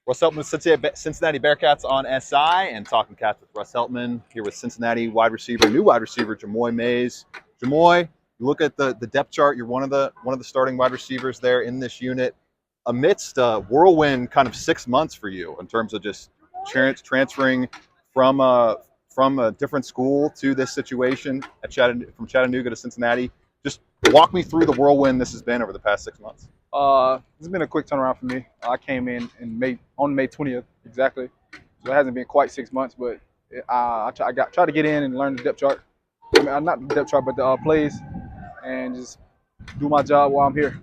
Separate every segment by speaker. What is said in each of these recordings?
Speaker 1: Russ Heltman with Cincinnati Bearcats on SI and Talking Cats with Russ Heltman here with Cincinnati new wide receiver Jamoi Mays. Jamoi, you look at the depth chart. You're one of the starting wide receivers there in this unit. Amidst a whirlwind kind of 6 months for you in terms of just transferring from a different school to this situation at from Chattanooga to Cincinnati. Just walk me through the whirlwind this has been over the past 6 months.
Speaker 2: It's been a quick turnaround for me. I came in on May 20th exactly, so it hasn't been quite 6 months, but I tried to get in and learn the depth chart. I mean, not the depth chart, but the plays, and just do my job while I'm here.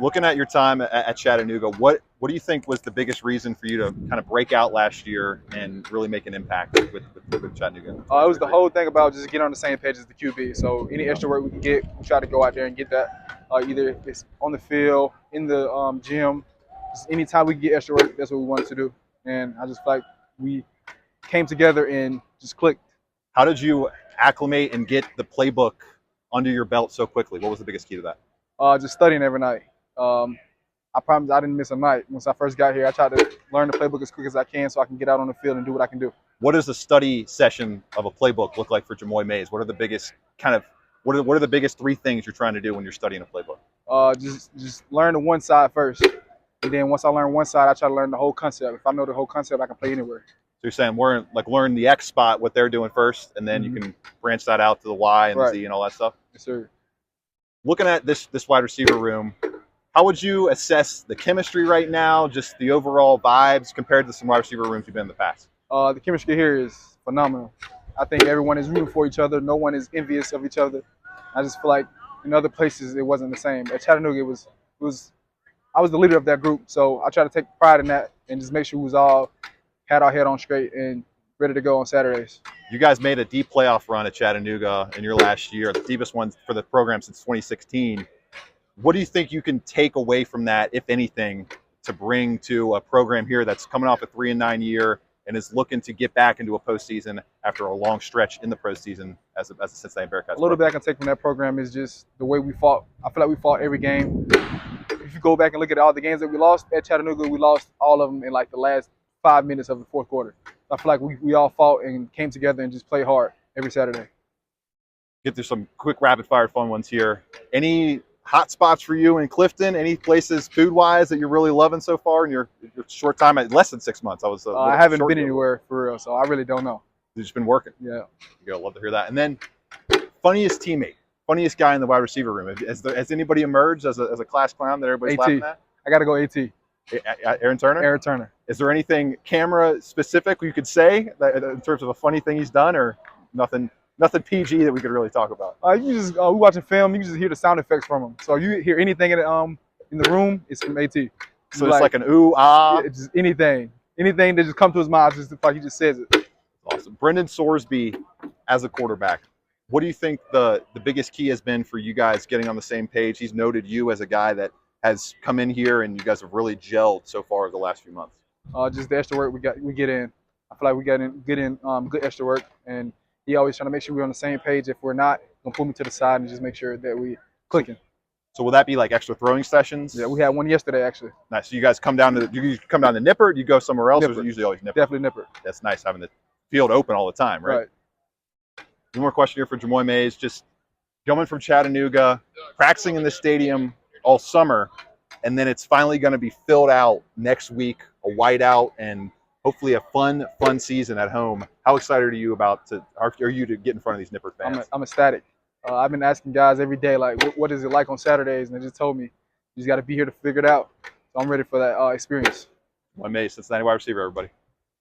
Speaker 1: Looking at your time at Chattanooga, what do you think was the biggest reason for you to kind of break out last year and really make an impact with Chattanooga?
Speaker 2: It was the whole thing about just getting on the same page as the QB. So any extra work we can get, we try to go out there and get that. Either if it's on the field, in the gym, just anytime we can get extra work, that's what we wanted to do. And I just feel like we came together and just clicked.
Speaker 1: How did you acclimate and get the playbook under your belt so quickly? What was the biggest key to that?
Speaker 2: Just studying every night. I promise I didn't miss a night. Once I first got here, I tried to learn the playbook as quick as I can so I can get out on the field and do what I can do.
Speaker 1: What does a study session of a playbook look like for Jamoi Mays? What are the biggest what are the biggest three things you're trying to do when you're studying a playbook?
Speaker 2: Just learn the one side first, and then once I learn one side, I try to learn the whole concept. If I know the whole concept, I can play anywhere.
Speaker 1: So you're saying learn the X spot, what they're doing first, and then you can branch that out to the Y and the Z and all that stuff.
Speaker 2: Yes, sir.
Speaker 1: Looking at this wide receiver room, how would you assess the chemistry right now, just the overall vibes compared to some wide receiver rooms you've been in the past?
Speaker 2: The chemistry here is phenomenal. I think everyone is rooting for each other. No one is envious of each other. I just feel like in other places it wasn't the same. At Chattanooga, I was the leader of that group, so I try to take pride in that and just make sure we had our head on straight and ready to go on Saturdays.
Speaker 1: You guys made a deep playoff run at Chattanooga in your last year, the deepest one for the program since 2016. What do you think you can take away from that, if anything, to bring to a program here that's coming off a 3-9 year and is looking to get back into a postseason after a long stretch in the postseason as a Cincinnati Bearcats?
Speaker 2: A little bit I can take from that program is just the way we fought. I feel like we fought every game. If you go back and look at all the games that we lost at Chattanooga, we lost all of them in like the last 5 minutes of the fourth quarter. I feel like we all fought and came together and just played hard every Saturday.
Speaker 1: Get through some quick rapid-fire fun ones here. Any hot spots for you in Clifton? Any places food-wise that you're really loving so far in your short time at less than 6 months?
Speaker 2: I haven't been anywhere for real, so I really don't know.
Speaker 1: You've just been working.
Speaker 2: Yeah.
Speaker 1: You'll love to hear that. And then funniest teammate, funniest guy in the wide receiver room. Has anybody emerged as a class clown that everybody's laughing at?
Speaker 2: I got to go AT.
Speaker 1: Aaron Turner?
Speaker 2: Aaron Turner.
Speaker 1: Is there anything camera specific you could say that, in terms of a funny thing he's done, or nothing PG that we could really talk about?
Speaker 2: You just we watching film. You can just hear the sound effects from him. So you hear anything in the room, it's from AT.
Speaker 1: So it's like an ooh ah.
Speaker 2: Yeah, just anything that just comes to his mind, just like he just says it.
Speaker 1: Awesome. Brendan Sorsby as a quarterback. What do you think the biggest key has been for you guys getting on the same page? He's noted you as a guy that has come in here and you guys have really gelled so far the last few months.
Speaker 2: Just the extra work we get in. I feel like we get in good extra work, and he always trying to make sure we're on the same page. If we're not, gonna pull me to the side and just make sure that we clicking.
Speaker 1: So will that be like extra throwing sessions?
Speaker 2: Yeah, we had one yesterday actually.
Speaker 1: Nice. So you guys come down to Nippert? You go somewhere else? Or is it usually always Nippert?
Speaker 2: Definitely Nippert.
Speaker 1: That's nice having the field open all the time, right? One more question here for Jamoi Mays. Just coming from Chattanooga, practicing in the stadium all summer, and then it's finally going to be filled out next week, a whiteout, and hopefully a fun season at home. How excited are you to get in front of these Nippert fans?
Speaker 2: I'm ecstatic. I've been asking guys every day, like, what is it like on Saturdays? And they just told me, you just got to be here to figure it out. So I'm ready for that experience.
Speaker 1: Jamoi Mays, Cincinnati wide receiver, everybody.